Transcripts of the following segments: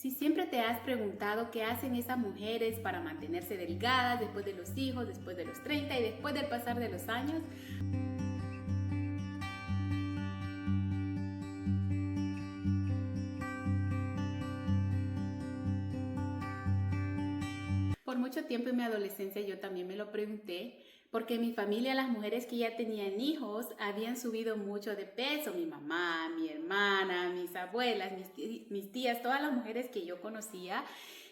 Si siempre te has preguntado qué hacen esas mujeres para mantenerse delgadas después de los hijos, después de los 30 y después del pasar de los años, por mucho tiempo en mi adolescencia yo también me lo pregunté, porque en mi familia las mujeres que ya tenían hijos habían subido mucho de peso, mi mamá, mi hermana, mis abuelas, mis tías, todas las mujeres que yo conocía,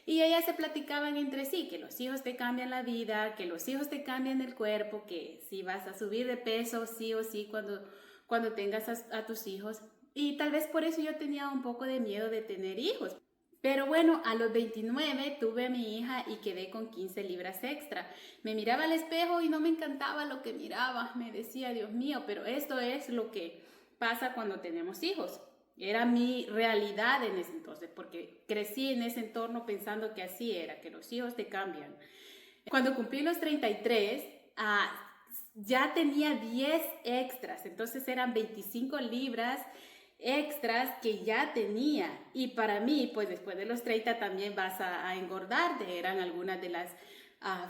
y ellas se platicaban entre sí que los hijos te cambian la vida, que los hijos te cambian el cuerpo, que si vas a subir de peso sí o sí cuando tengas a tus hijos. Y tal vez por eso yo tenía un poco de miedo de tener hijos. Pero bueno, a los 29 tuve a mi hija y quedé con 15 libras extra. Me miraba al espejo y no me encantaba lo que miraba. Me decía, Dios mío, pero esto es lo que pasa cuando tenemos hijos. Era mi realidad en ese entonces, porque crecí en ese entorno pensando que así era, que los hijos te cambian. Cuando cumplí los 33, ya tenía 10 extras, entonces eran 25 libras extras que ya tenía. Y para mí, pues después de los 30 también vas a engordarte, eran algunas de las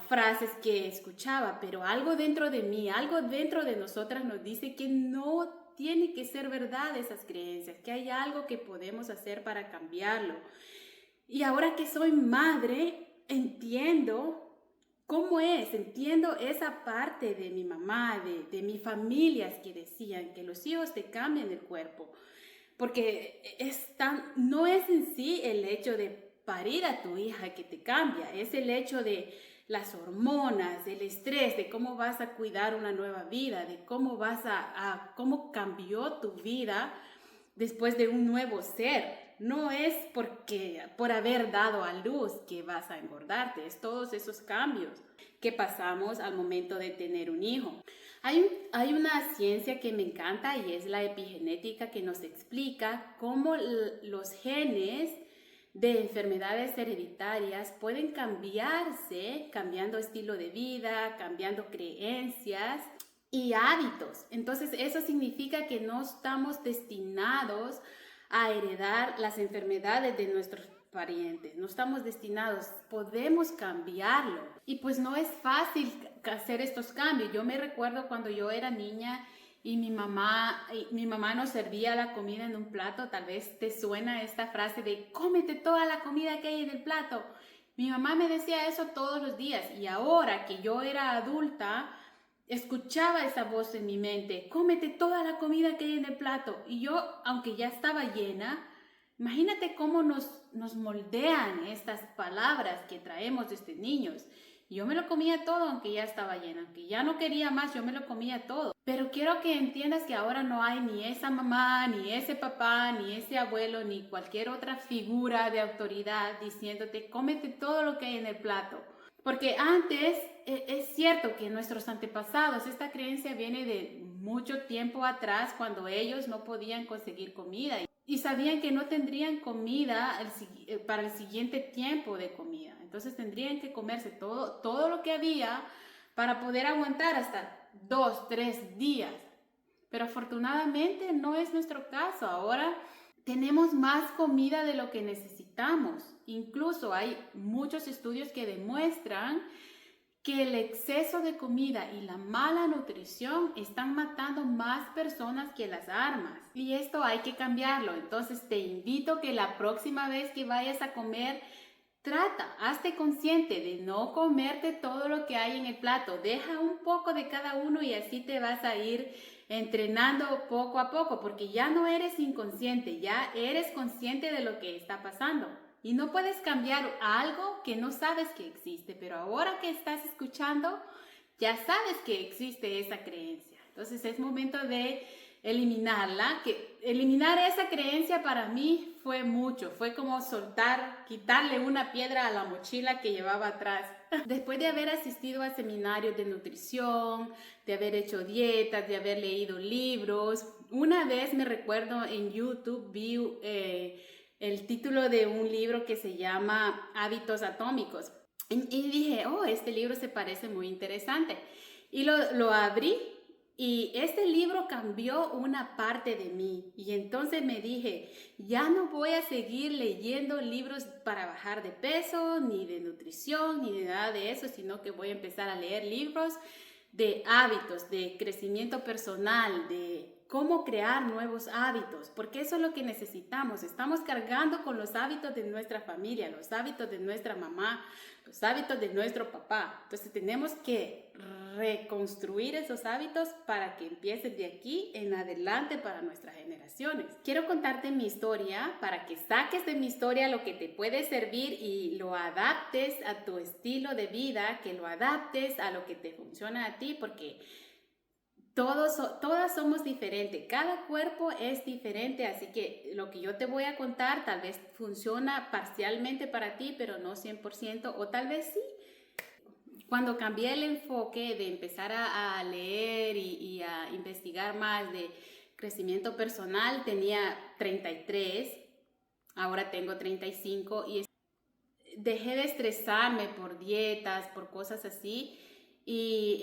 frases que escuchaba, pero algo dentro de mí, algo dentro de nosotras nos dice que no tiene que ser verdad esas creencias, que hay algo que podemos hacer para cambiarlo. Y ahora que soy madre, entiendo cómo entiendo esa parte de mi mamá, de mis familias que decían que los hijos te cambian el cuerpo. Porque no es en sí el hecho de parir a tu hija que te cambia, es el hecho de las hormonas, del estrés, de cómo vas a cuidar una nueva vida, de cómo cómo cambió tu vida después de un nuevo ser. No es por haber dado a luz que vas a engordarte, es todos esos cambios que pasamos al momento de tener un hijo. Hay una ciencia que me encanta y es la epigenética, que nos explica cómo los genes de enfermedades hereditarias pueden cambiarse, cambiando estilo de vida, cambiando creencias y hábitos. Entonces eso significa que no estamos destinados a heredar las enfermedades de nuestros parientes, no estamos destinados, podemos cambiarlo. Y pues no es fácil hacer estos cambios. Yo me recuerdo cuando yo era niña y mi mamá nos servía la comida en un plato. Tal vez te suena esta frase de cómete toda la comida que hay en el plato. Mi mamá me decía eso todos los días, y ahora que yo era adulta escuchaba esa voz en mi mente, cómete toda la comida que hay en el plato. Y yo, aunque ya estaba llena, imagínate cómo nos moldean estas palabras que traemos desde niños. Yo me lo comía todo aunque ya estaba llena, aunque ya no quería más, yo me lo comía todo. Pero quiero que entiendas que ahora no hay ni esa mamá, ni ese papá, ni ese abuelo, ni cualquier otra figura de autoridad diciéndote, cómete todo lo que hay en el plato. Porque antes, es cierto que nuestros antepasados, esta creencia viene de mucho tiempo atrás, cuando ellos no podían conseguir comida y sabían que no tendrían comida para el siguiente tiempo de comida. Entonces tendrían que comerse todo lo que había para poder aguantar hasta 2, 3 días. Pero afortunadamente no es nuestro caso. Ahora tenemos más comida de lo que necesitamos. Incluso hay muchos estudios que demuestran que el exceso de comida y la mala nutrición están matando más personas que las armas. Y esto hay que cambiarlo. Entonces te invito que la próxima vez que vayas a comer, hazte consciente de no comerte todo lo que hay en el plato. Deja un poco de cada uno y así te vas a ir entrenando poco a poco, porque ya no eres inconsciente, ya eres consciente de lo que está pasando. Y no puedes cambiar algo que no sabes que existe, pero ahora que estás escuchando, ya sabes que existe esa creencia. Entonces es momento de eliminarla. Eliminar esa creencia para mí fue mucho. Fue como quitarle una piedra a la mochila que llevaba atrás. Después de haber asistido a seminarios de nutrición, de haber hecho dietas, de haber leído libros, una vez me recuerdo en YouTube vi el título de un libro que se llama Hábitos Atómicos. Y dije, este libro se parece muy interesante. Y lo abrí Y este libro cambió una parte de mí y entonces me dije, ya no voy a seguir leyendo libros para bajar de peso, ni de nutrición, ni de nada de eso, sino que voy a empezar a leer libros de hábitos, de crecimiento personal, de cómo crear nuevos hábitos, porque eso es lo que necesitamos. Estamos cargando con los hábitos de nuestra familia, los hábitos de nuestra mamá, los hábitos de nuestro papá. Entonces tenemos que reconstruir esos hábitos para que empiecen de aquí en adelante para nuestras generaciones. Quiero contarte mi historia para que saques de mi historia lo que te puede servir y lo adaptes a tu estilo de vida, que lo adaptes a lo que te funciona a ti, porque todas somos diferentes, cada cuerpo es diferente, así que lo que yo te voy a contar tal vez funciona parcialmente para ti, pero no 100%, o tal vez sí. Cuando cambié el enfoque de empezar a leer y a investigar más de crecimiento personal, tenía 33, ahora tengo 35 y dejé de estresarme por dietas, por cosas así. Y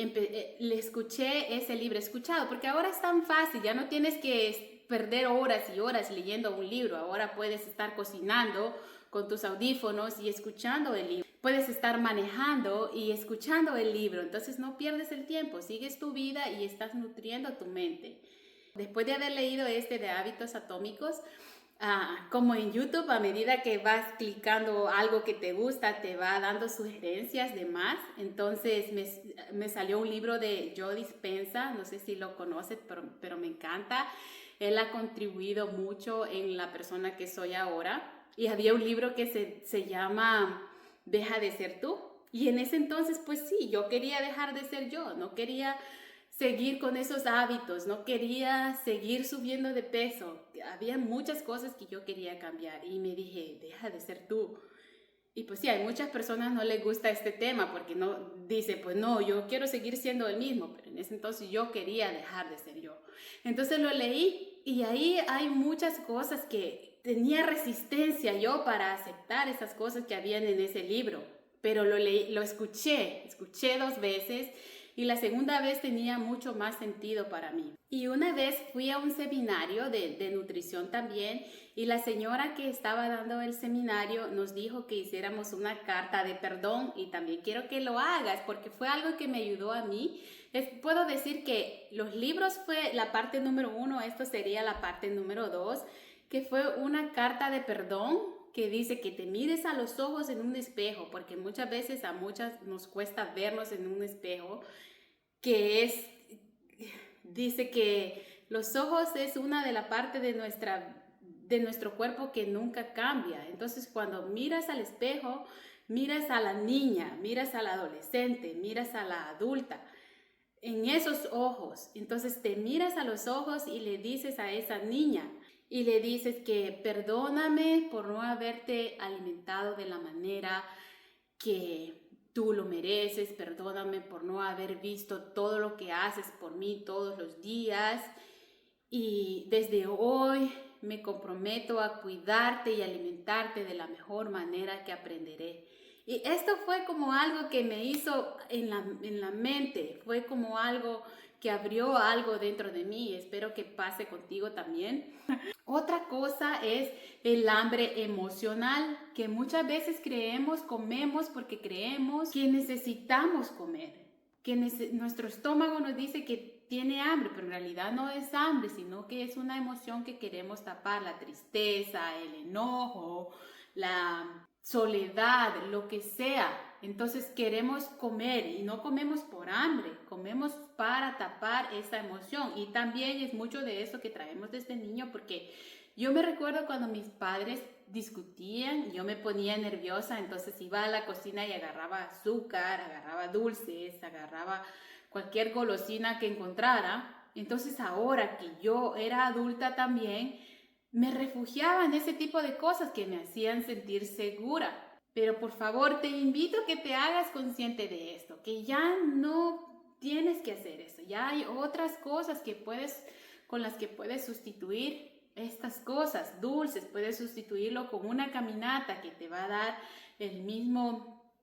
le escuché ese libro, escuchado, porque ahora es tan fácil, ya no tienes que perder horas y horas leyendo un libro, ahora puedes estar cocinando con tus audífonos y escuchando el libro, puedes estar manejando y escuchando el libro, entonces no pierdes el tiempo, sigues tu vida y estás nutriendo tu mente. Después de haber leído este de hábitos atómicos, como en YouTube, a medida que vas clicando algo que te gusta, te va dando sugerencias de más. Entonces me salió un libro de Joe Dispenza, no sé si lo conoces, pero me encanta. Él ha contribuido mucho en la persona que soy ahora. Y había un libro que se llama Deja de ser tú. Y en ese entonces, pues sí, yo quería dejar de ser yo, no quería seguir con esos hábitos, no quería seguir subiendo de peso. Había muchas cosas que yo quería cambiar y me dije, deja de ser tú. Y pues sí, hay muchas personas no les gusta este tema porque no dice, pues no, yo quiero seguir siendo el mismo, pero en ese entonces yo quería dejar de ser yo. Entonces lo leí y ahí hay muchas cosas que tenía resistencia yo para aceptar esas cosas que habían en ese libro, pero lo leí, lo escuché 2 veces y la segunda vez tenía mucho más sentido para mí. Y una vez fui a un seminario de nutrición también y la señora que estaba dando el seminario nos dijo que hiciéramos una carta de perdón y también quiero que lo hagas porque fue algo que me ayudó a mí. Puedo decir que los libros fue la parte número 1, esto sería la parte número 2, que fue una carta de perdón que dice que te mires a los ojos en un espejo, porque muchas veces a muchas nos cuesta vernos en un espejo, dice que los ojos es una de la parte de nuestro cuerpo que nunca cambia. Entonces cuando miras al espejo, miras a la niña, miras a la adolescente, miras a la adulta, en esos ojos. Entonces te miras a los ojos y le dices a esa niña, y le dices que perdóname por no haberte alimentado de la manera que tú lo mereces, perdóname por no haber visto todo lo que haces por mí todos los días y desde hoy me comprometo a cuidarte y alimentarte de la mejor manera que aprenderé. Y esto fue como algo que me hizo en la mente, fue como algo que abrió algo dentro de mí. Espero que pase contigo también. Otra cosa es el hambre emocional, que muchas veces comemos porque creemos que necesitamos comer, que nuestro estómago nos dice que tiene hambre, pero en realidad no es hambre, sino que es una emoción que queremos tapar, la tristeza, el enojo, la soledad, lo que sea. Entonces queremos comer y no comemos por hambre, comemos para tapar esa emoción. Y también es mucho de eso que traemos desde niño, porque yo me recuerdo cuando mis padres discutían, yo me ponía nerviosa, entonces iba a la cocina y agarraba azúcar, agarraba dulces, agarraba cualquier golosina que encontrara. Entonces ahora que yo era adulta también, me refugiaba en ese tipo de cosas que me hacían sentir segura. Pero por favor, te invito a que te hagas consciente de esto, que ya no tienes que hacer eso. Ya hay otras cosas con las que puedes sustituir estas cosas dulces. Puedes sustituirlo con una caminata que te va a dar el mismo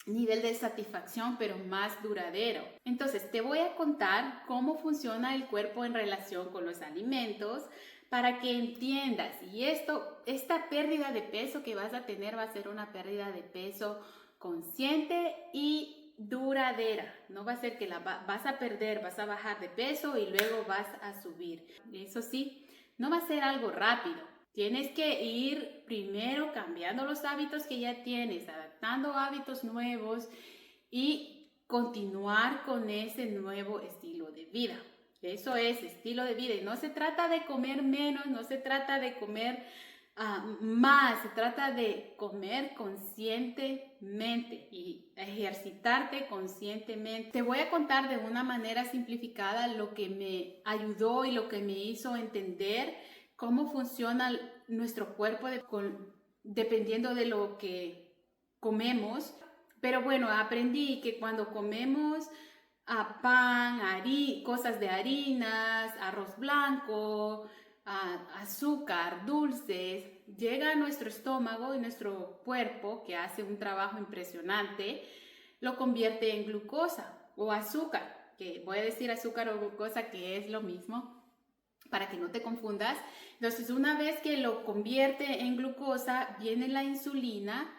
nivel de satisfacción, pero más duradero. Entonces, te voy a contar cómo funciona el cuerpo en relación con los alimentos para que entiendas. Y esta pérdida de peso que vas a tener va a ser una pérdida de peso consciente y duradera. No va a ser que vas a perder, vas a bajar de peso y luego vas a subir. Eso sí, no va a ser algo rápido. Tienes que ir primero cambiando los hábitos que ya tienes, adaptando hábitos nuevos y continuar con ese nuevo estilo de vida. Eso es estilo de vida y no se trata de comer menos, no se trata de comer más, se trata de comer conscientemente y ejercitarte conscientemente. Te voy a contar de una manera simplificada lo que me ayudó y lo que me hizo entender cómo funciona nuestro cuerpo dependiendo de lo que comemos. Pero bueno, aprendí que cuando comemos pan, cosas de harinas, arroz blanco, azúcar, dulces, llega a nuestro estómago y nuestro cuerpo, que hace un trabajo impresionante, lo convierte en glucosa o azúcar, que voy a decir azúcar o glucosa que es lo mismo, para que no te confundas. Entonces, una vez que lo convierte en glucosa, viene la insulina,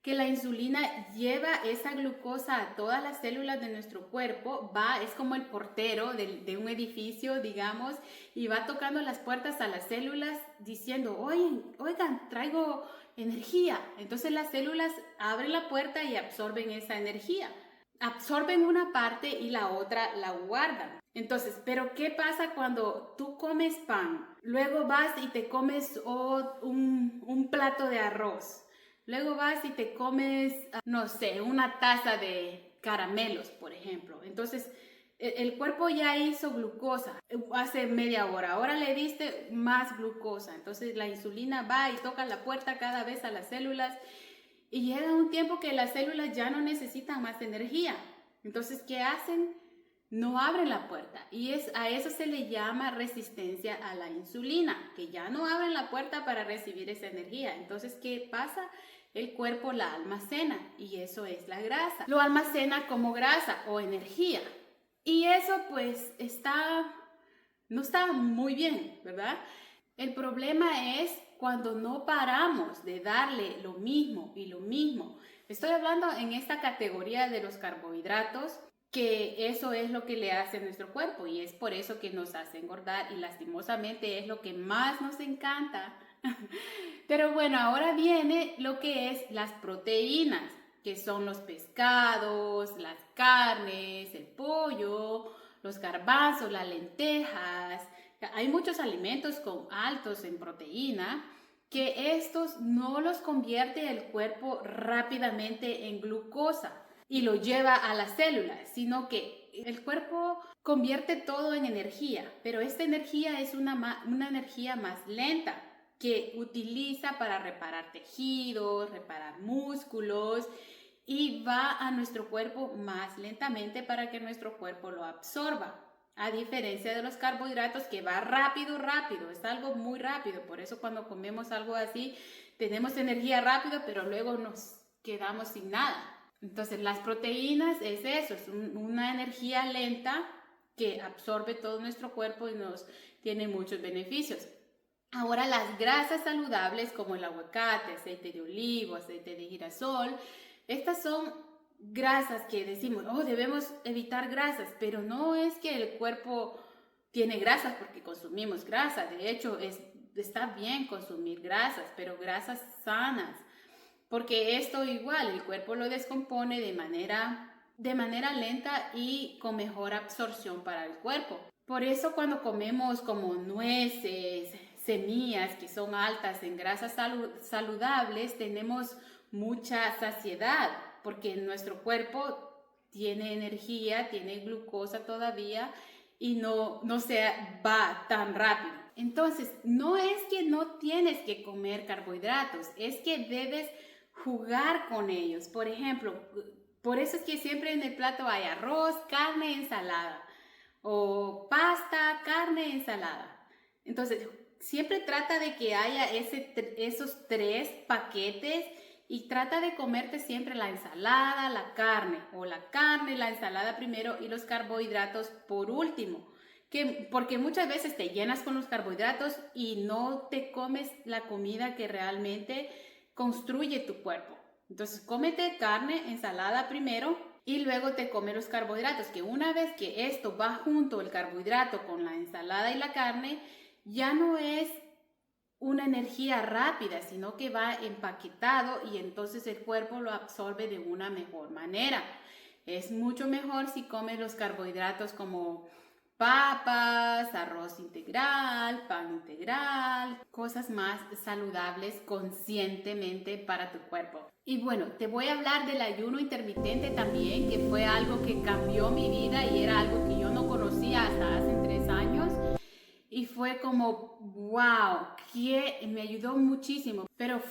que la insulina lleva esa glucosa a todas las células de nuestro cuerpo, es como el portero de un edificio, digamos, y va tocando las puertas a las células diciendo, oigan, traigo energía. Entonces las células abren la puerta y absorben esa energía. Absorben una parte y la otra la guardan. Entonces, ¿pero qué pasa cuando tú comes pan? Luego vas y te comes un plato de arroz. Luego vas y te comes, no sé, una taza de caramelos, por ejemplo. Entonces, el cuerpo ya hizo glucosa hace media hora. Ahora le diste más glucosa. Entonces, la insulina va y toca la puerta cada vez a las células. Y llega un tiempo que las células ya no necesitan más energía. Entonces, ¿qué hacen? No abren la puerta. Y a eso se le llama resistencia a la insulina, que ya no abren la puerta para recibir esa energía. Entonces, ¿qué pasa? El cuerpo la almacena y eso es la grasa. Lo almacena como grasa o energía. Y eso pues no está muy bien, ¿verdad? El problema es cuando no paramos de darle lo mismo y lo mismo. Estoy hablando en esta categoría de los carbohidratos, que eso es lo que le hace a nuestro cuerpo y es por eso que nos hace engordar y lastimosamente es lo que más nos encanta. Pero bueno, ahora viene lo que es las proteínas, que son los pescados, las carnes, el pollo, los garbanzos, las lentejas. Hay muchos alimentos altos en proteína que estos no los convierte el cuerpo rápidamente en glucosa y lo lleva a las células, sino que el cuerpo convierte todo en energía, pero esta energía es una energía más lenta que utiliza para reparar tejidos, reparar músculos y va a nuestro cuerpo más lentamente para que nuestro cuerpo lo absorba. A diferencia de los carbohidratos que va rápido, es algo muy rápido. Por eso cuando comemos algo así, tenemos energía rápido, pero luego nos quedamos sin nada. Entonces las proteínas es eso, es una energía lenta que absorbe todo nuestro cuerpo y nos tiene muchos beneficios. Ahora las grasas saludables como el aguacate, aceite de olivo, aceite de girasol, estas son grasas que decimos, debemos evitar grasas, pero no es que el cuerpo tiene grasas porque consumimos grasas, de hecho está bien consumir grasas, pero grasas sanas, porque esto igual el cuerpo lo descompone de manera lenta y con mejor absorción para el cuerpo. Por eso cuando comemos como nueces, semillas que son altas en grasas saludables, tenemos mucha saciedad porque nuestro cuerpo tiene energía, tiene glucosa todavía y no se va tan rápido. Entonces, no es que no tienes que comer carbohidratos, es que debes jugar con ellos. Por ejemplo, por eso es que siempre en el plato hay arroz, carne, ensalada o pasta, carne, ensalada. Entonces, siempre trata de que haya esos 3 paquetes y trata de comerte siempre la ensalada, la carne, o la carne, la ensalada primero y los carbohidratos por último. Porque muchas veces te llenas con los carbohidratos y no te comes la comida que realmente construye tu cuerpo. Entonces, cómete carne, ensalada primero y luego te comes los carbohidratos, que una vez que esto va junto, el carbohidrato con la ensalada y la carne, ya no es una energía rápida, sino que va empaquetado y entonces el cuerpo lo absorbe de una mejor manera. Es mucho mejor si comes los carbohidratos como papas, arroz integral, pan integral, cosas más saludables conscientemente para tu cuerpo. Y bueno, te voy a hablar del ayuno intermitente también, que fue algo que cambió mi vida y era algo que yo no conocía hasta hace 3 años. Y fue como, wow, que me ayudó muchísimo. Pero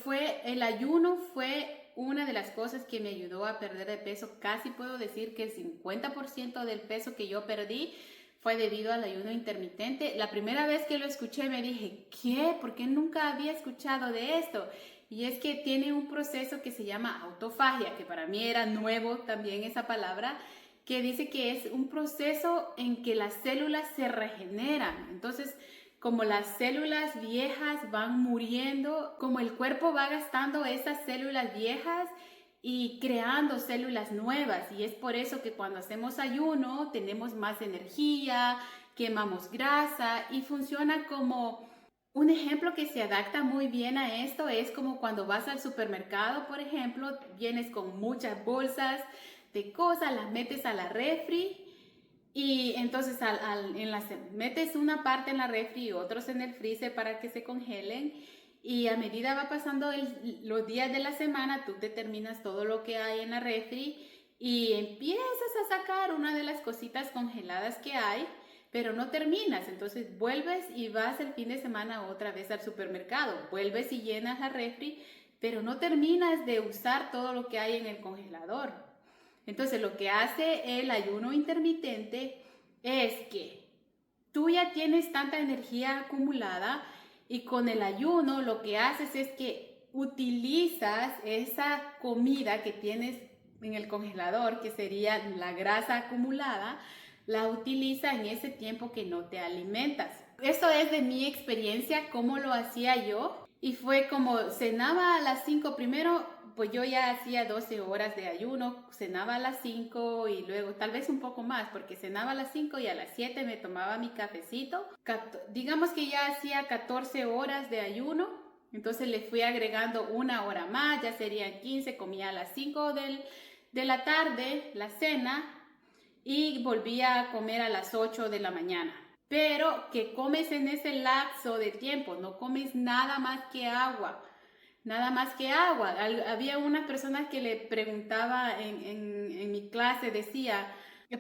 el ayuno fue una de las cosas que me ayudó a perder de peso. Casi puedo decir que el 50% del peso que yo perdí fue debido al ayuno intermitente. La primera vez que lo escuché me dije, ¿qué? ¿Por qué nunca había escuchado de esto? Y es que tiene un proceso que se llama autofagia, que para mí era nuevo también esa palabra, que dice que es un proceso en que las células se regeneran. Entonces, como las células viejas van muriendo, como el cuerpo va gastando esas células viejas y creando células nuevas. Y es por eso que cuando hacemos ayuno tenemos más energía, quemamos grasa y funciona como un ejemplo que se adapta muy bien a esto. Es como cuando vas al supermercado, por ejemplo, vienes con muchas bolsas de cosas, las metes a la refri y entonces metes una parte en la refri y otros en el freezer para que se congelen, y a medida va pasando los días de la semana, tú determinas todo lo que hay en la refri y empiezas a sacar una de las cositas congeladas que hay, pero no terminas. Entonces vuelves y vas el fin de semana otra vez al supermercado, vuelves y llenas la refri, pero no terminas de usar todo lo que hay en el congelador. Entonces lo que hace el ayuno intermitente es que tú ya tienes tanta energía acumulada y con el ayuno lo que haces es que utilizas esa comida que tienes en el congelador, que sería la grasa acumulada, la utiliza en ese tiempo que no te alimentas. Esto es de mi experiencia, cómo lo hacía yo, y fue como cenaba a las 5 primero. Pues yo ya hacía 12 horas de ayuno, cenaba a las 5 y luego tal vez un poco más, porque cenaba a las 5 y a las 7 me tomaba mi cafecito. Digamos que ya hacía 14 horas de ayuno, entonces le fui agregando una hora más, ya serían 15, comía a las 5 de la tarde la cena y volvía a comer a las 8 de la mañana. Pero que comes en ese lapso de tiempo, no comes nada más que agua. Nada más que agua. Había una persona que le preguntaba en mi clase, decía,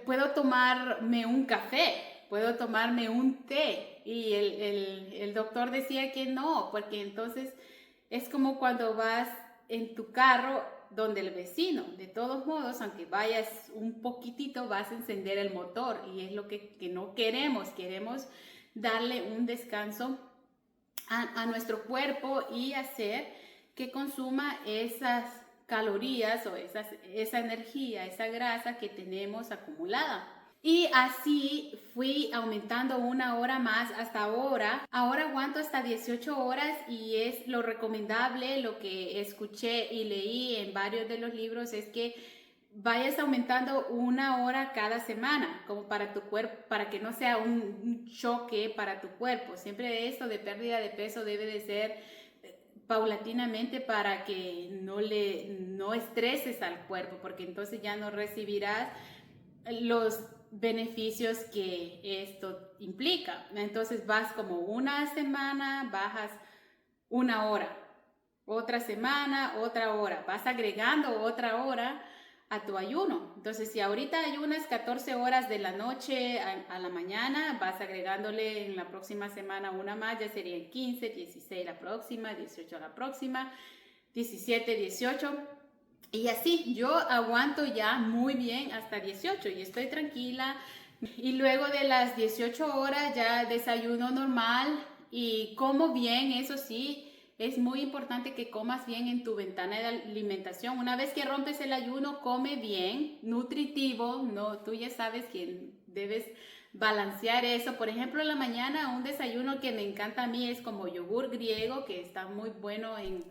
¿puedo tomarme un café? ¿Puedo tomarme un té? Y el doctor decía que no, porque entonces es como cuando vas en tu carro donde el vecino. De todos modos, aunque vayas un poquitito, vas a encender el motor y es lo que no queremos. Queremos darle un descanso a nuestro cuerpo y hacer que consuma esas calorías o esa energía, esa grasa que tenemos acumulada. Y así fui aumentando una hora más hasta ahora. Ahora aguanto hasta 18 horas y es lo recomendable. Lo que escuché y leí en varios de los libros es que vayas aumentando una hora cada semana, como para tu cuerpo, para que no sea un choque para tu cuerpo. Siempre esto de pérdida de peso debe de ser paulatinamente para que no estreses al cuerpo, porque entonces ya no recibirás los beneficios que esto implica. Entonces vas como una semana, bajas una hora, otra semana, otra hora, vas agregando otra hora a tu ayuno. Entonces, si ahorita ayunas 14 horas de la noche a la mañana, vas agregándole en la próxima semana una más, ya serían 15, 16 la próxima, 18 la próxima, 17, 18. Y así, yo aguanto ya muy bien hasta 18 y estoy tranquila. Y luego de las 18 horas ya desayuno normal y como bien, eso sí. es muy importante que comas bien en tu ventana de alimentación. Una vez que rompes el ayuno, come bien, nutritivo, no, tú ya sabes que debes balancear eso. Por ejemplo, en la mañana un desayuno que me encanta a mí es como yogur griego, que está muy bueno en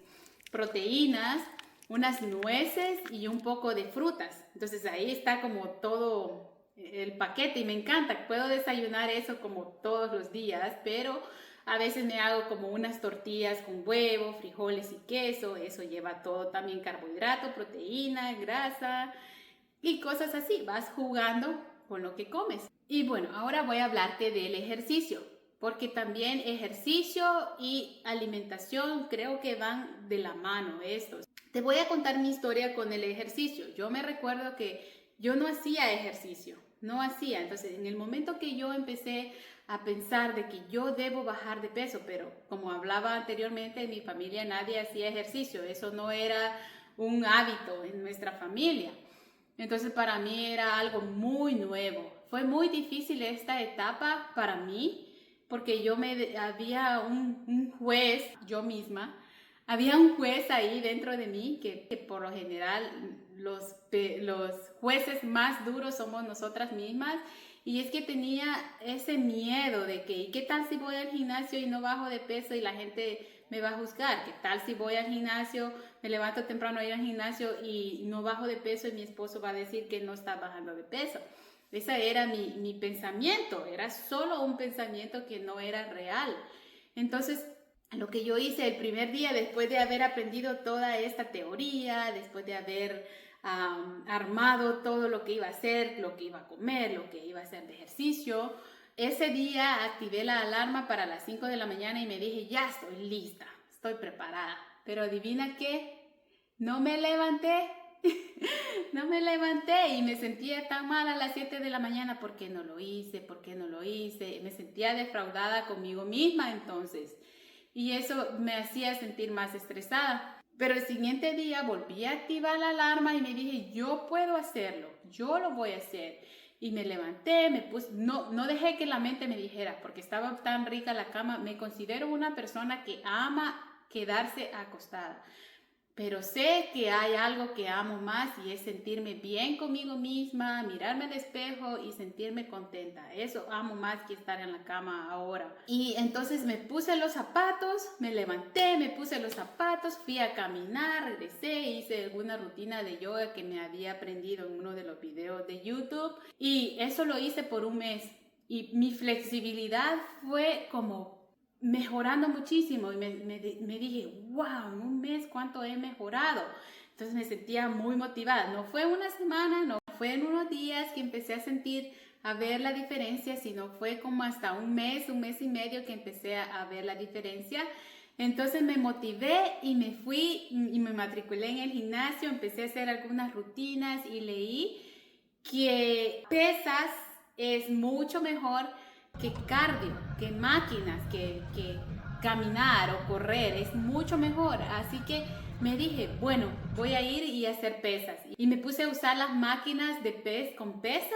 proteínas, unas nueces y un poco de frutas. Entonces ahí está como todo el paquete y me encanta. Puedo desayunar eso como todos los días, pero a veces me hago como unas tortillas con huevo, frijoles y queso. Eso lleva todo también carbohidrato, proteína, grasa y cosas así. Vas jugando con lo que comes. Y bueno, ahora voy a hablarte del ejercicio, porque también ejercicio y alimentación creo que van de la mano estos. Te voy a contar mi historia con el ejercicio. Yo me recuerdo que yo no hacía ejercicio, no hacía. Entonces, en el momento que yo empecé a pensar de que yo debo bajar de peso, pero como hablaba anteriormente, en mi familia nadie hacía ejercicio. Eso no era un hábito en nuestra familia. Entonces, para mí era algo muy nuevo. Fue muy difícil esta etapa para mí, porque había un juez, yo misma, había un juez ahí dentro de mí, que por lo general los jueces más duros somos nosotras mismas, y es que tenía ese miedo de que, ¿y qué tal si voy al gimnasio y no bajo de peso y la gente me va a juzgar? ¿Qué tal si voy al gimnasio, me levanto temprano a ir al gimnasio y no bajo de peso y mi esposo va a decir que no está bajando de peso? Ese era mi pensamiento, era solo un pensamiento que no era real. Entonces, lo que yo hice el primer día, después de haber aprendido toda esta teoría, después de haber armado todo lo que iba a hacer, lo que iba a comer, lo que iba a hacer de ejercicio, ese día activé la alarma para las 5 de la mañana y me dije, ya estoy lista, estoy preparada. Pero adivina qué, no me levanté. No me levanté y me sentía tan mal a las 7 de la mañana. ¿Por qué no lo hice? ¿Por qué no lo hice? Me sentía defraudada conmigo misma entonces. Y eso me hacía sentir más estresada. Pero el siguiente día volví a activar la alarma y me dije, yo puedo hacerlo, yo lo voy a hacer. Y me levanté, me puse, no dejé que la mente me dijera, porque estaba tan rica la cama. Me considero una persona que ama quedarse acostada. Pero sé que hay algo que amo más y es sentirme bien conmigo misma, mirarme al espejo y sentirme contenta. Eso amo más que estar en la cama ahora. Y entonces me puse los zapatos, me levanté, me puse los zapatos, fui a caminar, regresé, hice alguna rutina de yoga que me había aprendido en uno de los videos de YouTube. Y eso lo hice por un mes. Y mi flexibilidad fue como mejorando muchísimo y me dije, wow, en un mes cuánto he mejorado. Entonces me sentía muy motivada. No fue una semana, no fue en unos días que empecé a ver la diferencia, sino fue como hasta un mes y medio que empecé a ver la diferencia. Entonces me motivé y me fui y me matriculé en el gimnasio, empecé a hacer algunas rutinas y leí que pesas es mucho mejor que cardio, que máquinas, que caminar o correr, es mucho mejor. Así que me dije, bueno, voy a ir y hacer pesas. Y me puse a usar las máquinas con pesas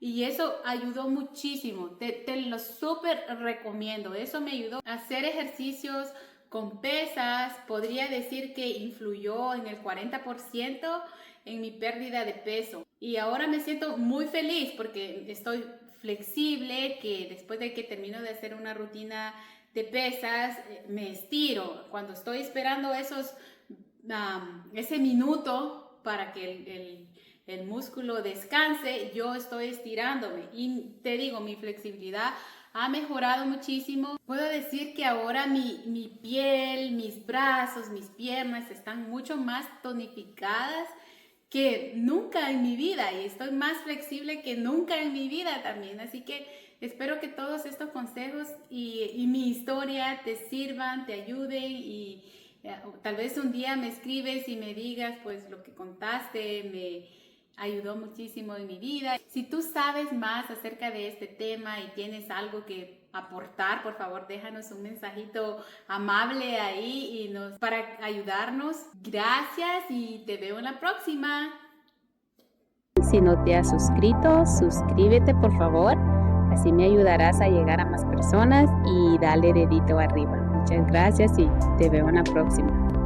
y eso ayudó muchísimo. Te lo súper recomiendo. Eso me ayudó a hacer ejercicios con pesas. Podría decir que influyó en el 40% en mi pérdida de peso. Y ahora me siento muy feliz porque estoy flexible, que después de que termino de hacer una rutina de pesas, me estiro. Cuando estoy esperando ese minuto para que el músculo descanse, yo estoy estirándome. Y te digo, mi flexibilidad ha mejorado muchísimo. Puedo decir que ahora mi piel, mis brazos, mis piernas están mucho más tonificadas que nunca en mi vida y estoy más flexible que nunca en mi vida también. Así que espero que todos estos consejos y mi historia te sirvan, te ayuden y tal vez un día me escribes y me digas pues lo que contaste me ayudó muchísimo en mi vida. Si tú sabes más acerca de este tema y tienes algo que aportar, por favor déjanos un mensajito amable ahí para ayudarnos. Gracias y te veo en la próxima. Si no te has suscrito, suscríbete por favor, así me ayudarás a llegar a más personas y dale dedito arriba. Muchas gracias y te veo en la próxima.